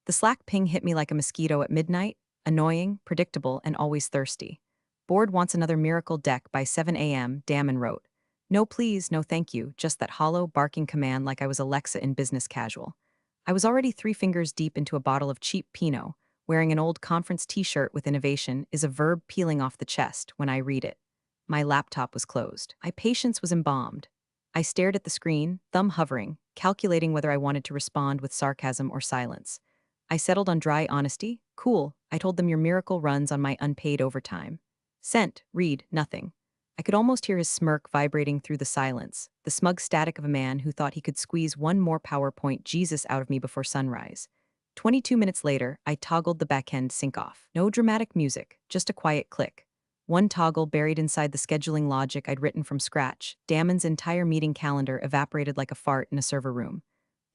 The Slack ping hit me like a mosquito at midnight, annoying, predictable, and always thirsty. Board wants another miracle deck by 7 a.m., Damon wrote. No please, no thank you, just that hollow, barking command like I was Alexa in business casual. I was already 3 fingers deep into a bottle of cheap Pinot. Wearing an old conference t-shirt with innovation is a verb peeling off the chest when I read it. My laptop was closed. My patience was embalmed. I stared at the screen, thumb hovering, calculating whether I wanted to respond with sarcasm or silence. I settled on dry honesty. Cool, I told them your miracle runs on my unpaid overtime. Sent, read, nothing. I could almost hear his smirk vibrating through the silence, the smug static of a man who thought he could squeeze one more PowerPoint Jesus out of me before sunrise. 22 minutes later, I toggled the backend sync off. No dramatic music, just a quiet click. One toggle buried inside the scheduling logic I'd written from scratch. Damon's entire meeting calendar evaporated like a fart in a server room.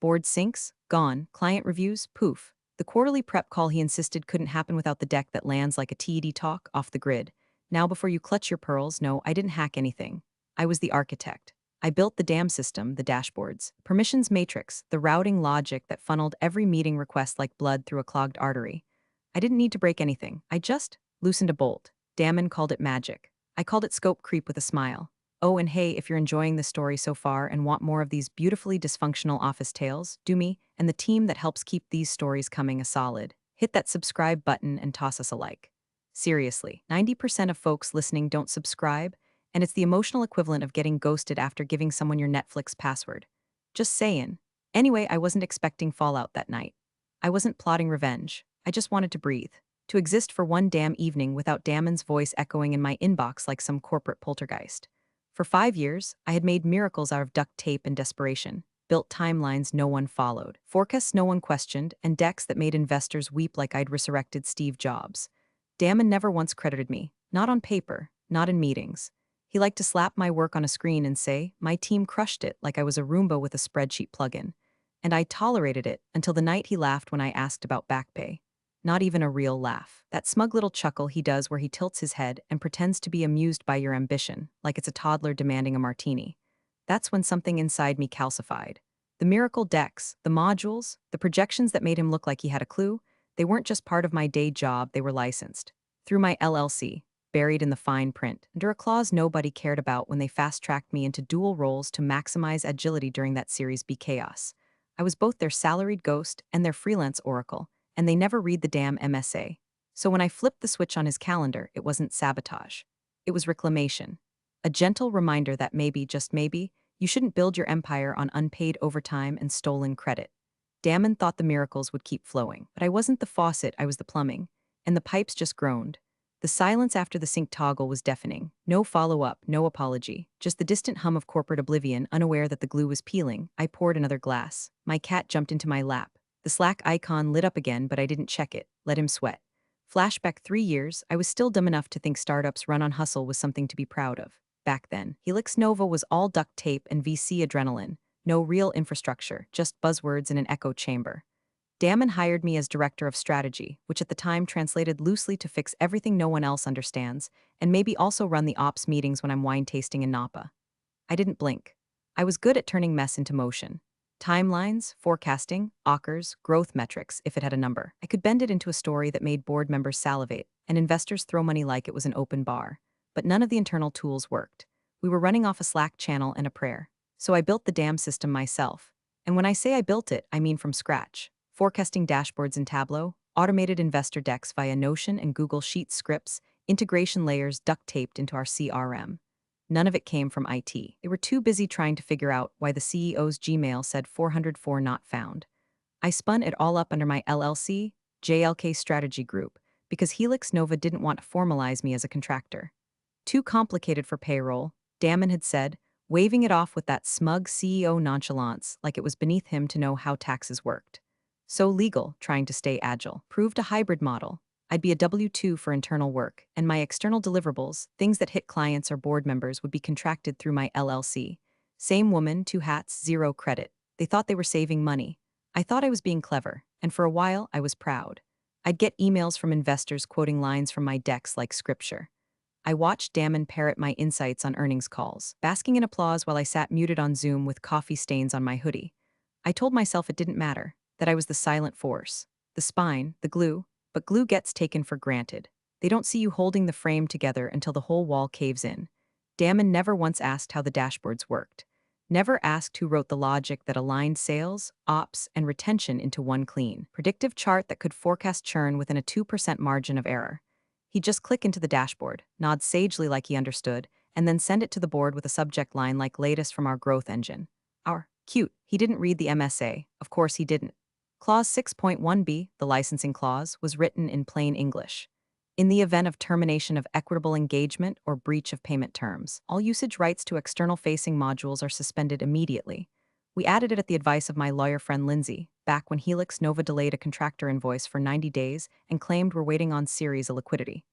Board syncs? Gone. Client reviews? Poof. The quarterly prep call he insisted couldn't happen without the deck that lands like a TED talk off the grid. Now before you clutch your pearls, no, I didn't hack anything. I was the architect. I built the damn system, the dashboards, permissions matrix, the routing logic that funneled every meeting request like blood through a clogged artery. I didn't need to break anything. I just loosened a bolt. Damon called it magic. I called it scope creep with a smile. Oh, and hey, if you're enjoying this story so far and want more of these beautifully dysfunctional office tales, do me and the team that helps keep these stories coming a solid. Hit that subscribe button and toss us a like. Seriously, 90% of folks listening don't subscribe, and it's the emotional equivalent of getting ghosted after giving someone your Netflix password. Just saying. Anyway, I wasn't expecting fallout that night. I wasn't plotting revenge. I just wanted to breathe. To exist for one damn evening without Damon's voice echoing in my inbox like some corporate poltergeist. For 5 years, I had made miracles out of duct tape and desperation, built timelines no one followed, forecasts no one questioned, and decks that made investors weep like I'd resurrected Steve Jobs. Damon never once credited me, not on paper, not in meetings. He liked to slap my work on a screen and say, my team crushed it like I was a Roomba with a spreadsheet plugin. And I tolerated it until the night he laughed when I asked about backpay. Not even a real laugh. That smug little chuckle he does where he tilts his head and pretends to be amused by your ambition, like it's a toddler demanding a martini. That's when something inside me calcified. The miracle decks, the modules, the projections that made him look like he had a clue, they weren't just part of my day job, they were licensed. Through my LLC, buried in the fine print, under a clause nobody cared about when they fast-tracked me into dual roles to maximize agility during that Series B chaos. I was both their salaried ghost and their freelance oracle, and they never read the damn MSA. So when I flipped the switch on his calendar, it wasn't sabotage. It was reclamation. A gentle reminder that maybe, just maybe, you shouldn't build your empire on unpaid overtime and stolen credit. Damon thought the miracles would keep flowing, but I wasn't the faucet, I was the plumbing. And the pipes just groaned. The silence after the sync toggle was deafening. No follow-up, no apology. Just the distant hum of corporate oblivion, unaware that the glue was peeling. I poured another glass. My cat jumped into my lap. The Slack icon lit up again, but I didn't check it. Let him sweat. Flashback 3 years, I was still dumb enough to think startups run on hustle was something to be proud of. Back then, Helix Nova was all duct tape and VC adrenaline. No real infrastructure, just buzzwords in an echo chamber. Damon hired me as director of strategy, which at the time translated loosely to fix everything no one else understands, and maybe also run the ops meetings when I'm wine tasting in Napa. I didn't blink. I was good at turning mess into motion. Timelines, forecasting, OKRs, growth metrics, if it had a number. I could bend it into a story that made board members salivate, and investors throw money like it was an open bar. But none of the internal tools worked. We were running off a Slack channel and a prayer. So I built the damn system myself. And when I say I built it, I mean from scratch. Forecasting dashboards in Tableau, automated investor decks via Notion and Google Sheets scripts, integration layers duct taped into our CRM. None of it came from IT. They were too busy trying to figure out why the CEO's Gmail said 404 not found. I spun it all up under my LLC, JLK Strategy Group, because Helix Nova didn't want to formalize me as a contractor. Too complicated for payroll, Damon had said, waving it off with that smug CEO nonchalance like it was beneath him to know how taxes worked. So legal, trying to stay agile. Proved a hybrid model. I'd be a W-2 for internal work, and my external deliverables, things that hit clients or board members, would be contracted through my LLC. Same woman, 2 hats, 0 credit. They thought they were saving money. I thought I was being clever, and for a while I was proud. I'd get emails from investors quoting lines from my decks like scripture. I watched Damon parrot my insights on earnings calls, basking in applause while I sat muted on Zoom with coffee stains on my hoodie. I told myself it didn't matter, that I was the silent force. the spine, the glue, but glue gets taken for granted. They don't see you holding the frame together until the whole wall caves in. Damon never once asked how the dashboards worked. Never asked who wrote the logic that aligned sales, ops, and retention into one clean, predictive chart that could forecast churn within a 2% margin of error. He'd just click into the dashboard, nod sagely like he understood, and then send it to the board with a subject line like latest from our growth engine. Our cute. He didn't read the MSA. Of course he didn't. Clause 6.1b, the licensing clause, was written in plain English. In the event of termination of equitable engagement or breach of payment terms, all usage rights to external-facing modules are suspended immediately. We added it at the advice of my lawyer friend Lindsay, back when Helix Nova delayed a contractor invoice for 90 days and claimed we're waiting on series of liquidity.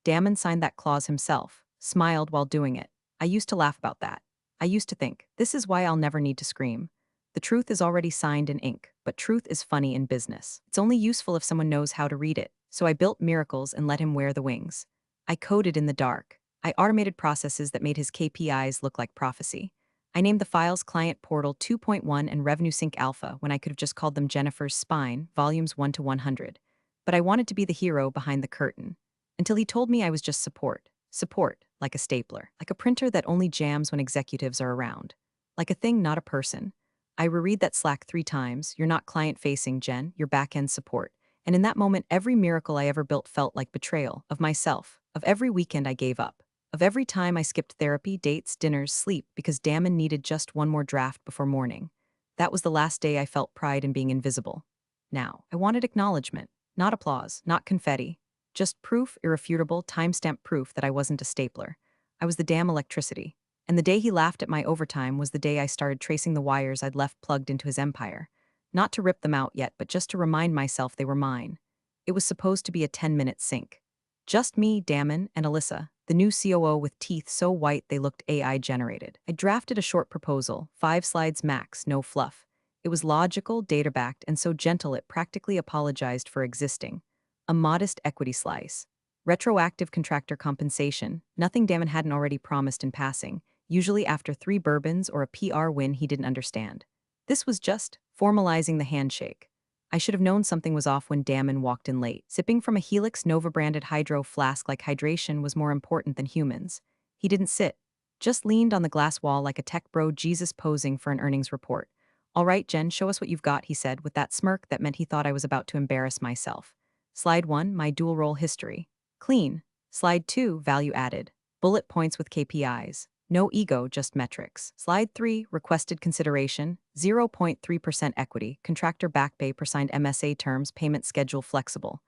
Damon signed that clause himself, smiled while doing it. I used to laugh about that. I used to think, this is why I'll never need to scream. The truth is already signed in ink, but truth is funny in business. It's only useful if someone knows how to read it, so I built miracles and let him wear the wings. I coded in the dark. I automated processes that made his KPIs look like prophecy. I named the files Client Portal 2.1 and Revenue Sync Alpha when I could have just called them Jennifer's Spine, volumes 1 to 100. But I wanted to be the hero behind the curtain. Until he told me I was just support. Support, like a stapler. Like a printer that only jams when executives are around. Like a thing, not a person. I reread that Slack 3 times. You're not client-facing, Jen, you're back-end support. And in that moment, every miracle I ever built felt like betrayal of myself, of every weekend I gave up, of every time I skipped therapy, dates, dinners, sleep because Damon needed just one more draft before morning. That was the last day I felt pride in being invisible. Now, I wanted acknowledgement, not applause, not confetti, just proof, irrefutable, timestamp proof that I wasn't a stapler. I was the damn electricity. And the day he laughed at my overtime was the day I started tracing the wires I'd left plugged into his empire. Not to rip them out yet, but just to remind myself they were mine. It was supposed to be a 10-minute sync. Just me, Damon, and Alyssa, the new COO with teeth so white they looked AI-generated. I drafted a short proposal, 5 slides max, no fluff. It was logical, data-backed, and so gentle it practically apologized for existing. A modest equity slice. Retroactive contractor compensation, nothing Damon hadn't already promised in passing, usually after 3 bourbons or a PR win he didn't understand. This was just formalizing the handshake. I should have known something was off when Damon walked in late. Sipping from a Helix Nova-branded hydro flask like hydration was more important than humans. He didn't sit, just leaned on the glass wall like a tech bro Jesus posing for an earnings report. All right, Jen, show us what you've got, he said, with that smirk that meant he thought I was about to embarrass myself. Slide 1, my dual role history. Clean. Slide 2, value added. Bullet points with KPIs. No ego, just metrics. Slide 3, requested consideration, 0.3% equity, contractor backpay per signed MSA terms, payment schedule flexible.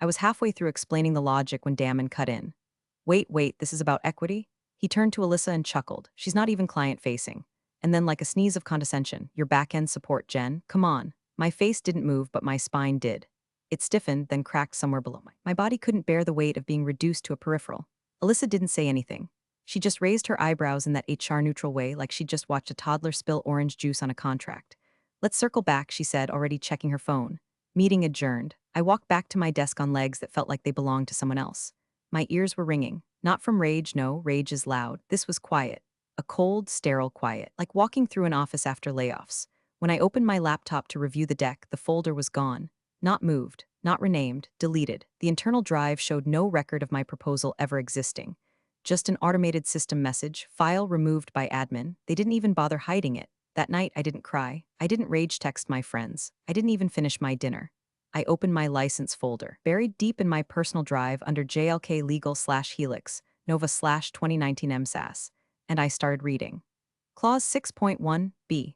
I was halfway through explaining the logic when Damon cut in. Wait, this is about equity? He turned to Alyssa and chuckled. She's not even client-facing. And then like a sneeze of condescension, your back-end support, Jen, come on. My face didn't move, but my spine did. It stiffened, then cracked somewhere below my body couldn't bear the weight of being reduced to a peripheral. Alyssa didn't say anything. She just raised her eyebrows in that HR-neutral way like she'd just watched a toddler spill orange juice on a contract. Let's circle back, she said, already checking her phone. Meeting adjourned. I walked back to my desk on legs that felt like they belonged to someone else. My ears were ringing. Not from rage, no, rage is loud. This was quiet. A cold, sterile quiet, like walking through an office after layoffs. When I opened my laptop to review the deck, the folder was gone. Not moved, not renamed, deleted. The internal drive showed no record of my proposal ever existing. Just an automated system message, file removed by admin. They didn't even bother hiding it. That night, I didn't cry. I didn't rage text my friends. I didn't even finish my dinner. I opened my license folder, buried deep in my personal drive under JLK Legal/Helix, Nova/2019 MSAS, and I started reading. Clause 6.1b.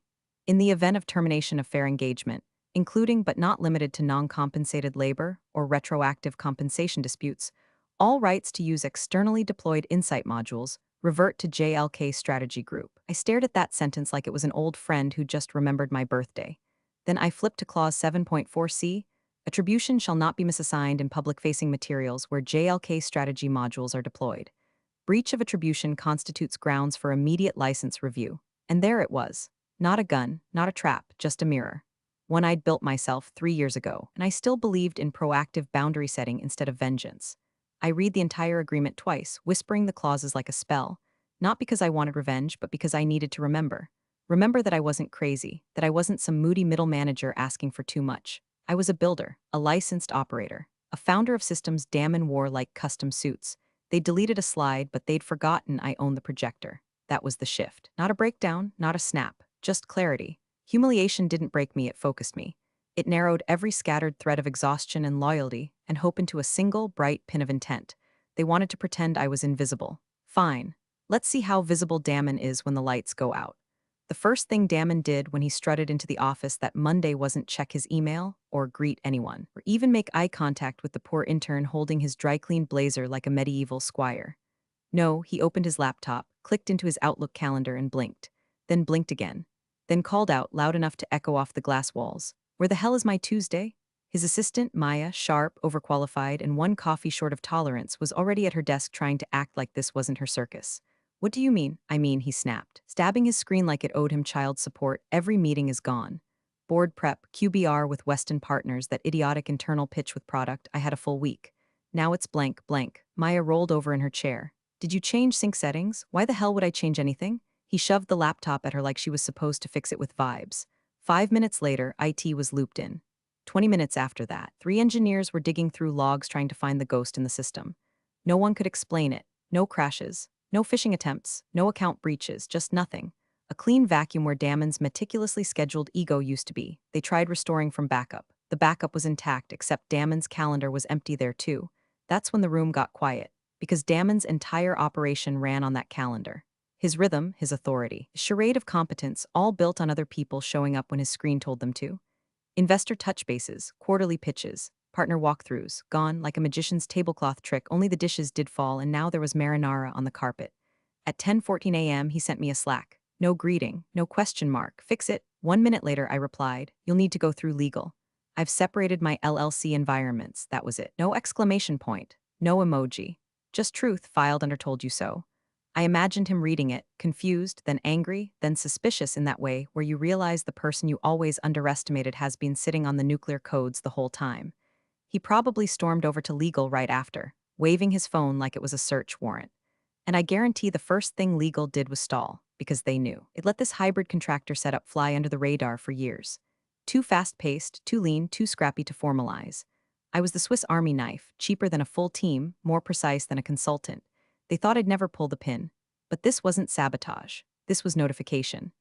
In the event of termination of fair engagement, including but not limited to non-compensated labor or retroactive compensation disputes, all rights to use externally deployed Insight modules revert to JLK Strategy Group. I stared at that sentence like it was an old friend who just remembered my birthday. Then I flipped to Clause 7.4c. Attribution shall not be misassigned in public-facing materials where JLK Strategy modules are deployed. Breach of attribution constitutes grounds for immediate license review. And there it was. Not a gun, not a trap, just a mirror. One I'd built myself 3 years ago, and I still believed in proactive boundary setting instead of vengeance. I read the entire agreement twice, whispering the clauses like a spell, not because I wanted revenge, but because I needed to remember. Remember that I wasn't crazy, that I wasn't some moody middle manager asking for too much. I was a builder, a licensed operator, a founder of systems Damon wore like custom suits. They'd deleted a slide, but they'd forgotten I owned the projector. That was the shift. Not a breakdown, not a snap, just clarity. Humiliation didn't break me, it focused me. It narrowed every scattered thread of exhaustion and loyalty and hope into a single, bright pin of intent. They wanted to pretend I was invisible. Fine. Let's see how visible Damon is when the lights go out. The first thing Damon did when he strutted into the office that Monday wasn't check his email or greet anyone, or even make eye contact with the poor intern holding his dry-cleaned blazer like a medieval squire. No, he opened his laptop, clicked into his Outlook calendar and blinked. Then blinked again. Then called out loud enough to echo off the glass walls. "Where the hell is my Tuesday?" His assistant, Maya, sharp, overqualified, and one coffee short of tolerance, was already at her desk trying to act like this wasn't her circus. "What do you mean?" "I mean," he snapped, stabbing his screen like it owed him child support. "Every meeting is gone. Board prep, QBR with Weston Partners, that idiotic internal pitch with product, I had a full week. Now it's blank, blank." Maya rolled over in her chair. "Did you change sync settings? Why the hell would I change anything?" He shoved the laptop at her like she was supposed to fix it with vibes. 5 minutes later, IT was looped in. 20 minutes after that, 3 engineers were digging through logs trying to find the ghost in the system. No one could explain it. No crashes. No phishing attempts. No account breaches. Just nothing. A clean vacuum where Damon's meticulously scheduled ego used to be. They tried restoring from backup. The backup was intact, except Damon's calendar was empty there too. That's when the room got quiet, because Damon's entire operation ran on that calendar. His rhythm, his authority, his charade of competence, all built on other people showing up when his screen told them to. Investor touch bases, quarterly pitches, partner walkthroughs, gone like a magician's tablecloth trick. Only the dishes did fall, and now there was marinara on the carpet. At 10:14 a.m., he sent me a Slack. No greeting, no question mark. "Fix it." 1 minute later, I replied, "You'll need to go through legal. I've separated my LLC environments." That was it. No exclamation point, no emoji. Just truth filed under "told you so." I imagined him reading it, confused, then angry, then suspicious, in that way where you realize the person you always underestimated has been sitting on the nuclear codes the whole time. He probably stormed over to legal right after, waving his phone like it was a search warrant. And I guarantee the first thing legal did was stall, because they knew. It let this hybrid contractor setup fly under the radar for years. Too fast-paced, too lean, too scrappy to formalize. I was the Swiss Army knife, cheaper than a full team, more precise than a consultant. They thought I'd never pull the pin. But this wasn't sabotage. This was notification.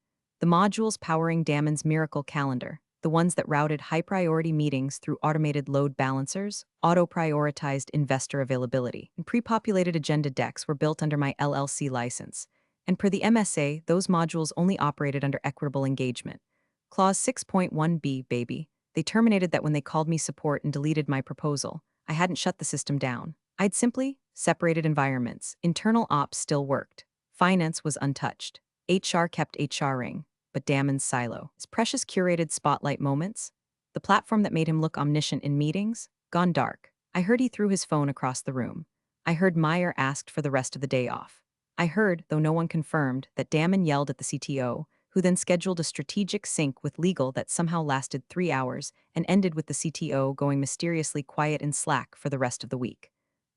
The modules powering Damon's miracle calendar, the ones that routed high-priority meetings through automated load balancers, auto-prioritized investor availability, and pre-populated agenda decks, were built under my LLC license. And per the MSA, those modules only operated under equitable engagement. Clause 6.1b, baby. They terminated that when they called me support and deleted my proposal. I hadn't shut the system down. I'd simply separated environments. Internal ops still worked. Finance was untouched. HR kept HRing. But Damon's silo, his precious curated spotlight moments, the platform that made him look omniscient in meetings, gone dark. I heard he threw his phone across the room. I heard Meyer asked for the rest of the day off. I heard, though no one confirmed, that Damon yelled at the CTO, who then scheduled a strategic sync with legal that somehow lasted 3 hours and ended with the CTO going mysteriously quiet in Slack for the rest of the week.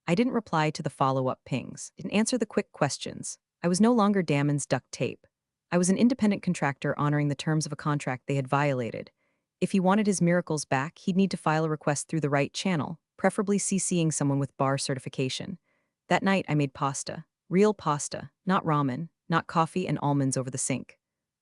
I didn't reply to the follow-up pings, didn't answer the quick questions. I was no longer Damon's duct tape. I was an independent contractor honoring the terms of a contract they had violated. If he wanted his miracles back, he'd need to file a request through the right channel, preferably CCing someone with bar certification. That night, I made pasta. Real pasta, not ramen, not coffee and almonds over the sink.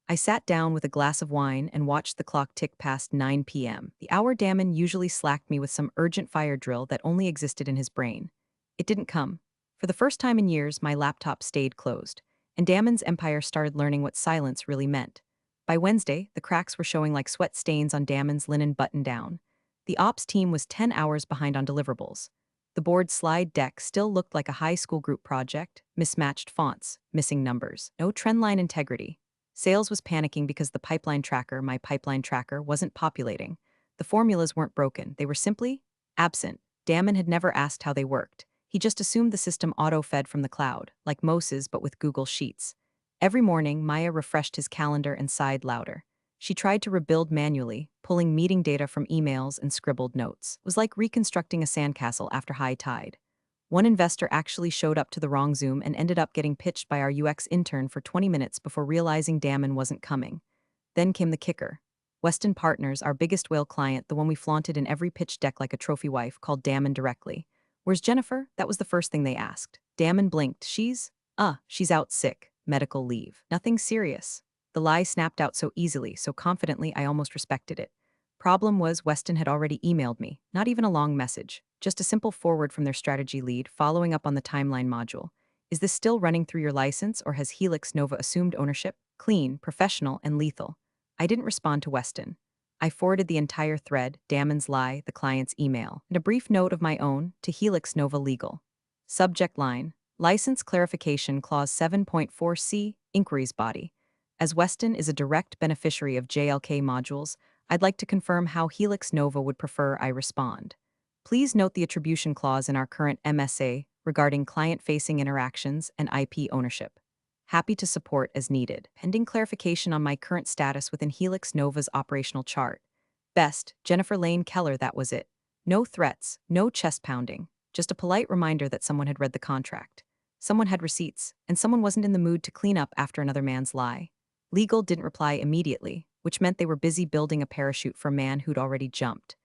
I sat down with a glass of wine and watched the clock tick past 9 p.m. The hour Damon usually slacked me with some urgent fire drill that only existed in his brain. It didn't come. For the first time in years, my laptop stayed closed, and Damon's empire started learning what silence really meant. By Wednesday, the cracks were showing like sweat stains on Damon's linen button-down. The ops team was 10 hours behind on deliverables. The board slide deck still looked like a high school group project, mismatched fonts, missing numbers, no trendline integrity. Sales was panicking because the pipeline tracker, my pipeline tracker, wasn't populating. The formulas weren't broken, they were simply absent. Damon had never asked how they worked. He just assumed the system auto-fed from the cloud, like Moses but with Google Sheets. Every morning, Maya refreshed his calendar and sighed louder. She tried to rebuild manually, pulling meeting data from emails and scribbled notes. It was like reconstructing a sandcastle after high tide. One investor actually showed up to the wrong Zoom and ended up getting pitched by our UX intern for 20 minutes before realizing Damon wasn't coming. Then came the kicker. Weston Partners, our biggest whale client, the one we flaunted in every pitch deck like a trophy wife, called Damon directly. Where's Jennifer? That was the first thing they asked. Damon blinked. She's out sick. Medical leave. Nothing serious. The lie snapped out so easily, so confidently, I almost respected it. Problem was, Weston had already emailed me, not even a long message, just a simple forward from their strategy lead following up on the timeline module. Is this still running through your license, or has Helix Nova assumed ownership? Clean, professional, and lethal. I didn't respond to Weston. I forwarded the entire thread, Damon's lie, the client's email, and a brief note of my own to Helix Nova Legal. Subject line: License Clarification Clause 7.4c, Inquiries Body. As Weston is a direct beneficiary of JLK modules, I'd like to confirm how Helix Nova would prefer I respond. Please note the attribution clause in our current MSA regarding client-facing interactions and IP ownership. Happy to support as needed. Pending clarification on my current status within Helix Nova's operational chart. Best, Jennifer Lane Keller, that was it. No threats, no chest pounding, just a polite reminder that someone had read the contract. Someone had receipts, and someone wasn't in the mood to clean up after another man's lie. Legal didn't reply immediately, which meant they were busy building a parachute for a man who'd already jumped.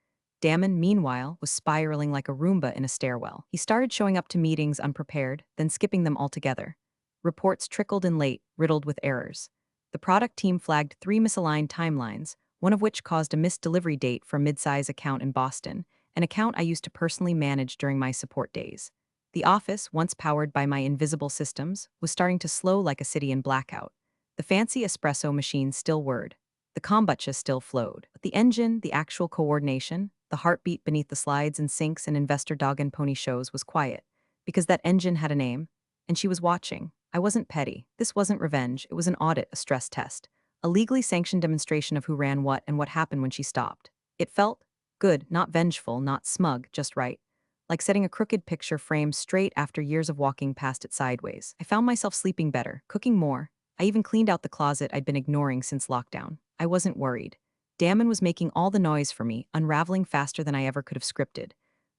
Damon, meanwhile, was spiraling like a Roomba in a stairwell. He started showing up to meetings unprepared, then skipping them altogether. Reports trickled in late, riddled with errors. The product team flagged 3 misaligned timelines, one of which caused a missed delivery date for a mid-size account in Boston, an account I used to personally manage during my support days. The office, once powered by my invisible systems, was starting to slow like a city in blackout. The fancy espresso machine still whirred. The kombucha still flowed. But the engine, the actual coordination, the heartbeat beneath the slides and sinks and investor dog and pony shows was quiet, because that engine had a name, and she was watching. I wasn't petty. This wasn't revenge. It was an audit, a stress test, a legally sanctioned demonstration of who ran what and what happened when she stopped. It felt good, not vengeful, not smug, just right. Like setting a crooked picture frame straight after years of walking past it sideways. I found myself sleeping better, cooking more. I even cleaned out the closet I'd been ignoring since lockdown. I wasn't worried. Damon was making all the noise for me, unraveling faster than I ever could have scripted.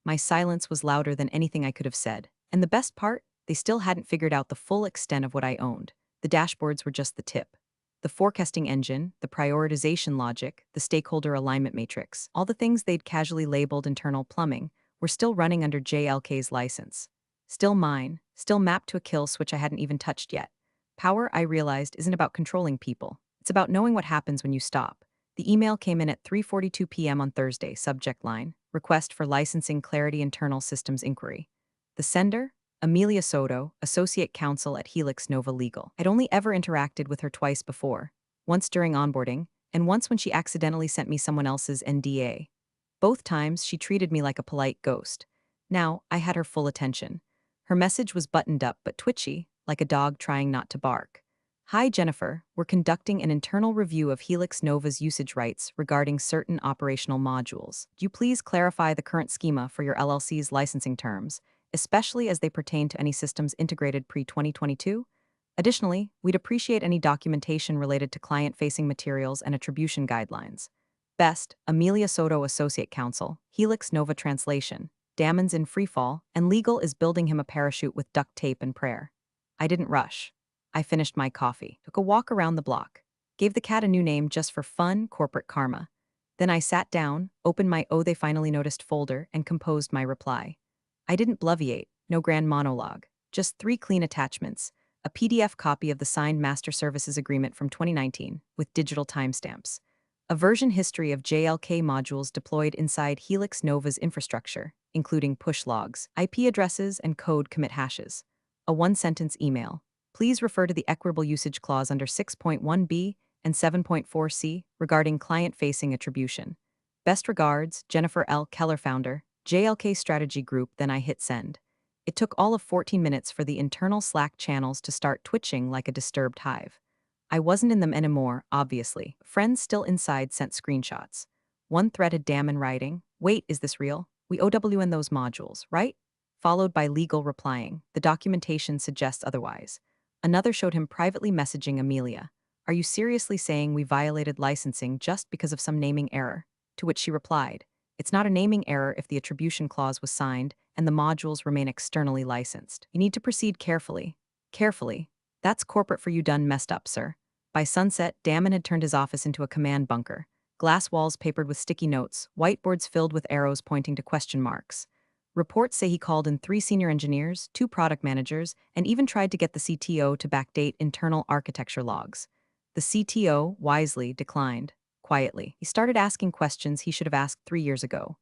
My silence was louder than anything I could have said. And the best part? They still hadn't figured out the full extent of what I owned. The dashboards were just the tip. The forecasting engine, the prioritization logic, the stakeholder alignment matrix, all the things they'd casually labeled internal plumbing, were still running under JLK's license. Still mine, still mapped to a kill switch I hadn't even touched yet. Power, I realized, isn't about controlling people. It's about knowing what happens when you stop. The email came in at 3:42 p.m. on Thursday, subject line: Request for Licensing Clarity Internal Systems Inquiry. The sender? Amelia Soto, Associate Counsel at Helix Nova Legal. I'd only ever interacted with her twice before, once during onboarding, and once when she accidentally sent me someone else's NDA. Both times, she treated me like a polite ghost. Now, I had her full attention. Her message was buttoned up but twitchy, like a dog trying not to bark. Hi, Jennifer. We're conducting an internal review of Helix Nova's usage rights regarding certain operational modules. Do you please clarify the current schema for your LLC's licensing terms, especially as they pertain to any systems integrated pre-2022? Additionally, we'd appreciate any documentation related to client-facing materials and attribution guidelines. Best, Amelia Soto, Associate Counsel, Helix Nova Translation. Damon's in freefall, and legal is building him a parachute with duct tape and prayer. I didn't rush. I finished my coffee, took a walk around the block, gave the cat a new name just for fun, corporate karma. Then I sat down, opened my "Oh, they finally noticed" folder, and composed my reply. I didn't bloviate, no grand monologue, just 3 clean attachments: a PDF copy of the signed Master Services Agreement from 2019, with digital timestamps, a version history of JLK modules deployed inside Helix Nova's infrastructure, including push logs, IP addresses, and code commit hashes, a 1-sentence email. Please refer to the equitable usage clause under 6.1b and 7.4c regarding client-facing attribution. Best regards, Jennifer L. Keller, founder, JLK Strategy Group. Then I hit send. It took all of 14 minutes for the internal Slack channels to start twitching like a disturbed hive. I wasn't in them anymore, obviously. Friends still inside sent screenshots. One thread had Damon writing, "Wait, is this real? We OWN those modules, right?" Followed by legal replying, "The documentation suggests otherwise." Another showed him privately messaging Amelia, "Are you seriously saying we violated licensing just because of some naming error?" To which she replied, "It's not a naming error if the attribution clause was signed and the modules remain externally licensed. You need to proceed carefully." Carefully? That's corporate for you, done messed up, sir. By sunset, Damon had turned his office into a command bunker. glass walls papered with sticky notes, whiteboards filled with arrows pointing to question marks. Reports say he called in 3 senior engineers, 2 product managers, and even tried to get the CTO to backdate internal architecture logs. The CTO wisely declined, quietly. He started asking questions he should have asked 3 years ago.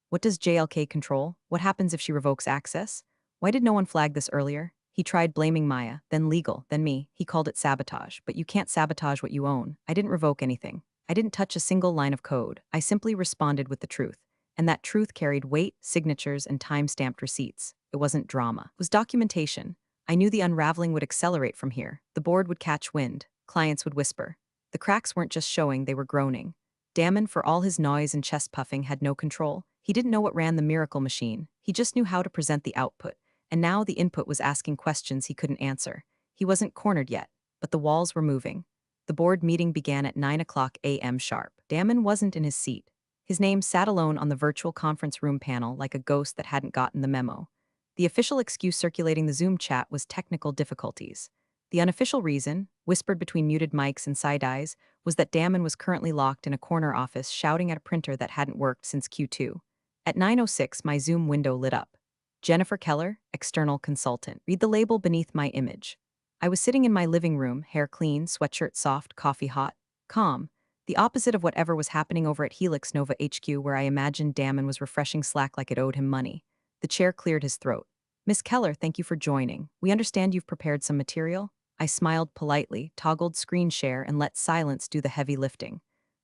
What does JLK control? What happens if she revokes access? Why did no one flag this earlier? He tried blaming Maya, then legal, then me. He called it sabotage. But you can't sabotage what you own. I didn't revoke anything. I didn't touch a single line of code. I simply responded with the truth. And that truth carried weight, signatures, and time-stamped receipts. It wasn't drama. It was documentation. I knew the unraveling would accelerate from here. The board would catch wind. Clients would whisper. The cracks weren't just showing, they were groaning. Damon, for all his noise and chest puffing, had no control. He didn't know what ran the miracle machine. He just knew how to present the output. And now the input was asking questions he couldn't answer. He wasn't cornered yet, but the walls were moving. The board meeting began at 9 a.m. sharp. Damon wasn't in his seat. His name sat alone on the virtual conference room panel like a ghost that hadn't gotten the memo. The official excuse circulating the Zoom chat was technical difficulties. The unofficial reason, whispered between muted mics and side eyes, was that Damon was currently locked in a corner office shouting at a printer that hadn't worked since Q2. At 9:06, my Zoom window lit up. Jennifer Keller, external consultant. Read the label beneath my image. I was sitting in my living room, hair clean, sweatshirt soft, coffee hot, calm, the opposite of whatever was happening over at Helix Nova HQ, where I imagined Damon was refreshing Slack like it owed him money. The chair cleared his throat. Miss Keller, thank you for joining. We understand you've prepared some material. I smiled politely, toggled screen share, and let silence do the heavy lifting.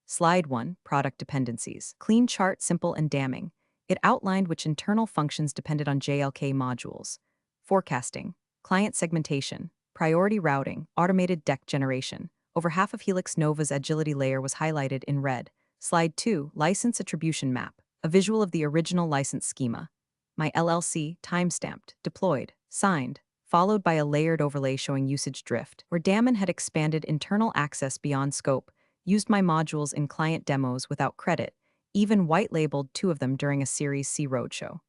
Slide 1, Product Dependencies. Clean chart, simple and damning. It outlined which internal functions depended on JLK modules. Forecasting, client segmentation, priority routing, automated deck generation. Over half of Helix Nova's agility layer was highlighted in red. Slide 2, License Attribution Map, a visual of the original license schema. My LLC, timestamped, deployed, signed, followed by a layered overlay showing usage drift, where Damon had expanded internal access beyond scope, used my modules in client demos without credit, even white-labeled 2 of them during a Series C roadshow.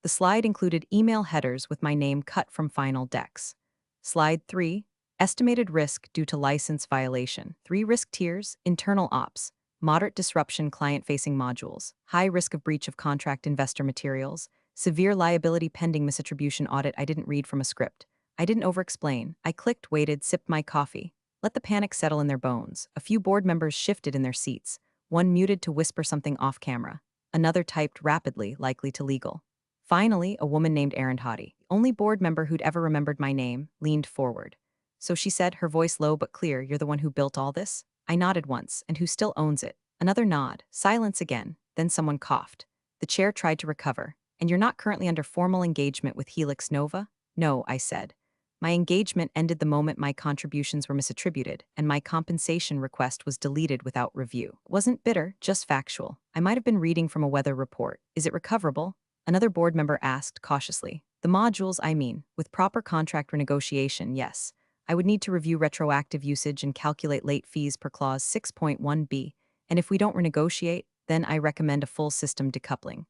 The slide included email headers with my name cut from final decks. Slide 3, Estimated risk due to license violation. 3 risk tiers, internal ops, moderate disruption client-facing modules, high risk of breach of contract investor materials, severe liability pending misattribution audit. I didn't read from a script. I didn't over-explain. I clicked, waited, sipped my coffee. Let the panic settle in their bones. A few board members shifted in their seats. One muted to whisper something off camera. Another typed rapidly, likely to legal. Finally, a woman named Erin Hottie, the only board member who'd ever remembered my name, leaned forward. So she said, her voice low but clear, "You're the one who built all this?" I nodded once, and who still owns it. Another nod. Silence again. Then someone coughed. The chair tried to recover. "And you're not currently under formal engagement with Helix Nova?" "No," I said. My engagement ended the moment my contributions were misattributed, and my compensation request was deleted without review. It wasn't bitter, just factual. I might have been reading from a weather report. "Is it recoverable?" Another board member asked, cautiously. "The modules, I mean. With proper contract renegotiation, yes. I would need to review retroactive usage and calculate late fees per clause 6.1b, and if we don't renegotiate, then I recommend a full system decoupling.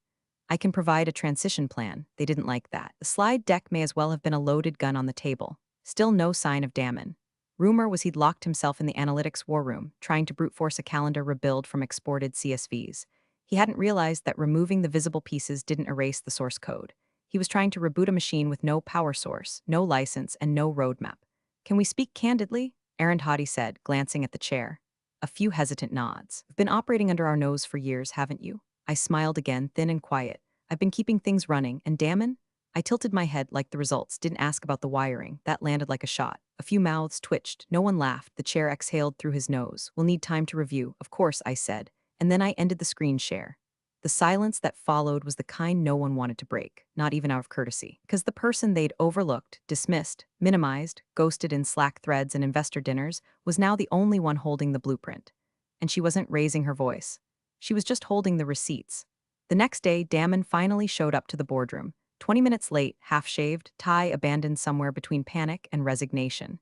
I can provide a transition plan." They didn't like that. The slide deck may as well have been a loaded gun on the table. Still no sign of Damon. Rumor was he'd locked himself in the analytics war room, trying to brute force a calendar rebuild from exported CSVs. He hadn't realized that removing the visible pieces didn't erase the source code. He was trying to reboot a machine with no power source, no license, and no roadmap. "Can we speak candidly?" Aaron Hottie said, glancing at the chair. A few hesitant nods. "We've been operating under our nose for years, haven't you?" I smiled again, thin and quiet. "I've been keeping things running, and Damon?" I tilted my head like the results, didn't ask about the wiring. That landed like a shot. A few mouths twitched. No one laughed. The chair exhaled through his nose. "We'll need time to review." "Of course," I said, and then I ended the screen share. The silence that followed was the kind no one wanted to break, not even out of courtesy, because the person they'd overlooked, dismissed, minimized, ghosted in Slack threads and investor dinners was now the only one holding the blueprint. And she wasn't raising her voice. She was just holding the receipts. The next day, Damon finally showed up to the boardroom. 20 minutes late, half-shaved, tie abandoned somewhere between panic and resignation.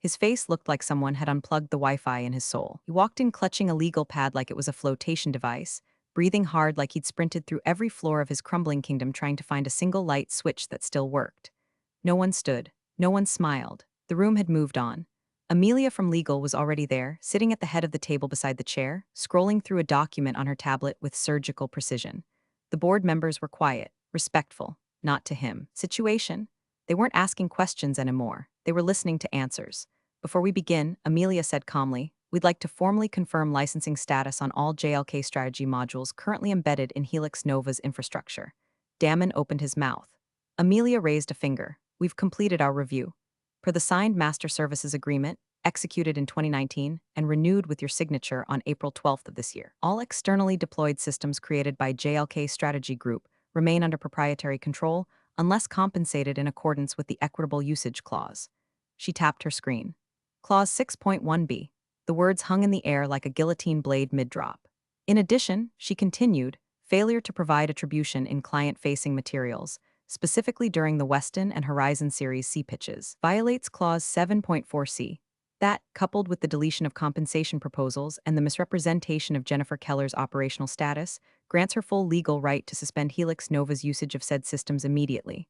His face looked like someone had unplugged the Wi-Fi in his soul. He walked in clutching a legal pad like it was a flotation device, breathing hard like he'd sprinted through every floor of his crumbling kingdom trying to find a single light switch that still worked. No one stood. No one smiled. The room had moved on. Amelia from legal was already there, sitting at the head of the table beside the chair, scrolling through a document on her tablet with surgical precision. The board members were quiet, respectful, not to him. Situation? They weren't asking questions anymore. They were listening to answers. Before we begin, Amelia said calmly, we'd like to formally confirm licensing status on all JLK strategy modules currently embedded in Helix Nova's infrastructure. Damon opened his mouth. Amelia raised a finger. We've completed our review. Per the signed Master Services Agreement, executed in 2019 and renewed with your signature on April 12th of this year, all externally deployed systems created by JLK Strategy Group remain under proprietary control unless compensated in accordance with the Equitable Usage Clause. She tapped her screen. Clause 6.1b. The words hung in the air like a guillotine blade mid-drop. In addition, she continued, failure to provide attribution in client-facing materials, specifically during the Weston and Horizon Series C pitches, violates Clause 7.4c. That, coupled with the deletion of compensation proposals and the misrepresentation of Jennifer Keller's operational status, grants her full legal right to suspend Helix Nova's usage of said systems immediately.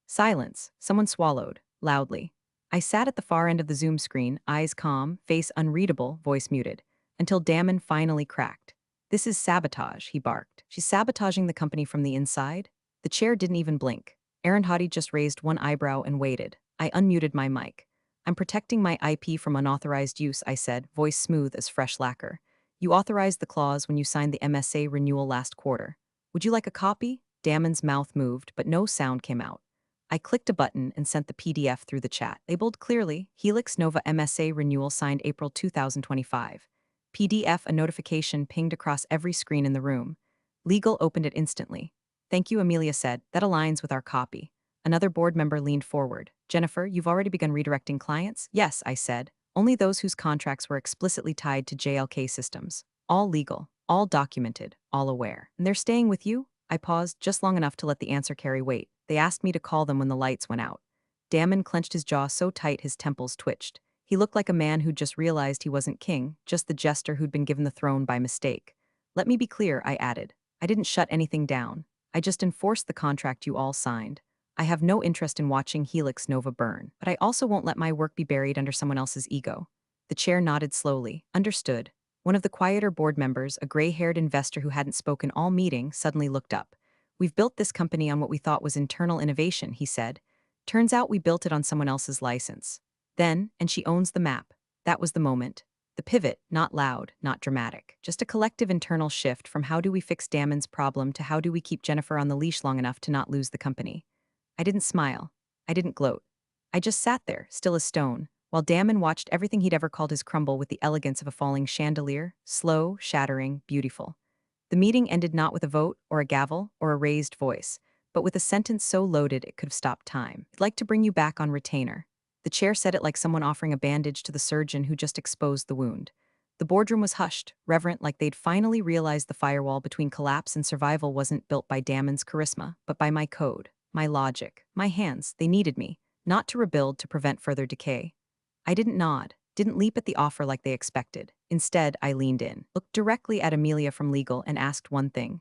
Silence. Someone swallowed, loudly. I sat at the far end of the Zoom screen, eyes calm, face unreadable, voice muted, until Damon finally cracked. This is sabotage, he barked. She's sabotaging the company from the inside? The chair didn't even blink. Aaron Hottie just raised one eyebrow and waited. I unmuted my mic. I'm protecting my IP from unauthorized use, I said, voice smooth as fresh lacquer. You authorized the clause when you signed the MSA renewal last quarter. Would you like a copy? Damon's mouth moved, but no sound came out. I clicked a button and sent the PDF through the chat, labeled clearly, Helix Nova MSA renewal signed April 2025. PDF, a notification pinged across every screen in the room. Legal opened it instantly. Thank you, Amelia said. That aligns with our copy. Another board member leaned forward. Jennifer, you've already begun redirecting clients? Yes, I said. Only those whose contracts were explicitly tied to JLK systems. All legal, all documented, all aware. And they're staying with you? I paused just long enough to let the answer carry weight. They asked me to call them when the lights went out. Damon clenched his jaw so tight his temples twitched. He looked like a man who'd just realized he wasn't king, just the jester who'd been given the throne by mistake. Let me be clear, I added. I didn't shut anything down. I just enforced the contract you all signed. I have no interest in watching Helix Nova burn, but I also won't let my work be buried under someone else's ego. The chair nodded slowly. Understood. One of the quieter board members, a gray-haired investor who hadn't spoken all meeting, suddenly looked up. We've built this company on what we thought was internal innovation, he said. Turns out we built it on someone else's license. Then, and she owns the map. That was the moment. The pivot, not loud, not dramatic. Just a collective internal shift from how do we fix Damon's problem to how do we keep Jennifer on the leash long enough to not lose the company. I didn't smile. I didn't gloat. I just sat there, still as stone, while Damon watched everything he'd ever called his crumble with the elegance of a falling chandelier, slow, shattering, beautiful. The meeting ended not with a vote, or a gavel, or a raised voice, but with a sentence so loaded it could have stopped time. I'd like to bring you back on retainer. The chair said it like someone offering a bandage to the surgeon who just exposed the wound. The boardroom was hushed, reverent, like they'd finally realized the firewall between collapse and survival wasn't built by Damon's charisma, but by my code, my logic, my hands. They needed me, not to rebuild to prevent further decay. I didn't nod, didn't leap at the offer like they expected. Instead, I leaned in, looked directly at Amelia from legal and asked one thing.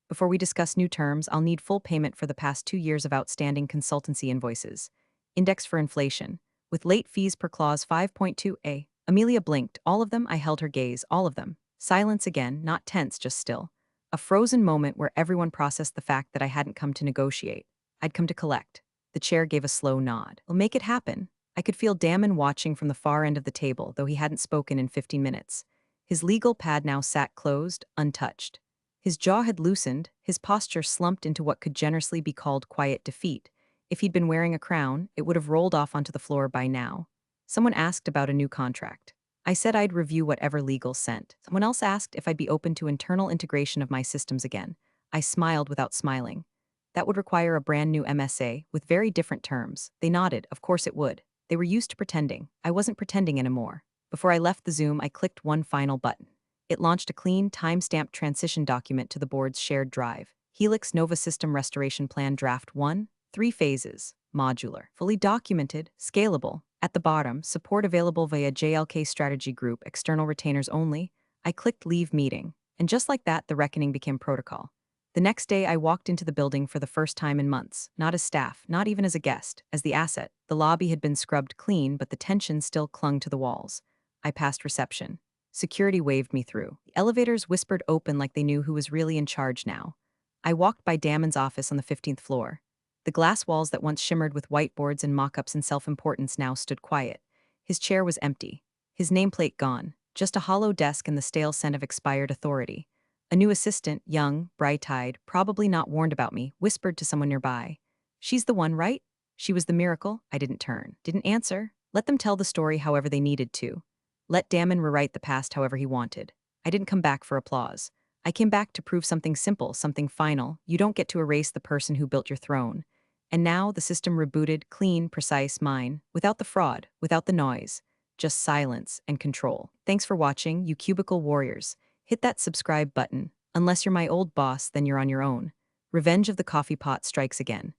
Before we discuss new terms, I'll need full payment for the past 2 years of outstanding consultancy invoices. Index for inflation, with late fees per clause 5.2a. Amelia blinked. All of them. I held her gaze. All of them. Silence again, not tense, just still. A frozen moment where everyone processed the fact that I hadn't come to negotiate. I'd come to collect. The chair gave a slow nod. I'll make it happen. I could feel Damon watching from the far end of the table, though he hadn't spoken in 15 minutes. His legal pad now sat closed, untouched. His jaw had loosened, his posture slumped into what could generously be called quiet defeat. If he'd been wearing a crown, it would have rolled off onto the floor by now. Someone asked about a new contract. I said I'd review whatever legal sent. Someone else asked if I'd be open to internal integration of my systems again. I smiled without smiling. That would require a brand new MSA, with very different terms. They nodded, of course it would. They were used to pretending. I wasn't pretending anymore. Before I left the Zoom, I clicked one final button. It launched a clean, time-stamped transition document to the board's shared drive. Helix Nova System Restoration Plan Draft 1, 3 phases, modular, fully documented, scalable. At the bottom, support available via JLK Strategy Group, external retainers only. I clicked Leave Meeting, and just like that, the reckoning became protocol. The next day, I walked into the building for the first time in months, not as staff, not even as a guest, as the asset. The lobby had been scrubbed clean, but the tension still clung to the walls. I passed reception. Security waved me through. The elevators whispered open like they knew who was really in charge now. I walked by Damon's office on the 15th floor. The glass walls that once shimmered with whiteboards and mock-ups and self-importance now stood quiet. His chair was empty. His nameplate gone. Just a hollow desk and the stale scent of expired authority. A new assistant, young, bright-eyed, probably not warned about me, whispered to someone nearby. "She's the one, right?" She was the miracle. I didn't turn. Didn't answer. Let them tell the story however they needed to. Let Damon rewrite the past however he wanted. I didn't come back for applause. I came back to prove something simple, something final. You don't get to erase the person who built your throne. And now the system rebooted, clean, precise, mine, without the fraud, without the noise. Just silence and control. Thanks for watching, you cubicle warriors. Hit that subscribe button. Unless you're my old boss, then you're on your own. Revenge of the coffee pot strikes again.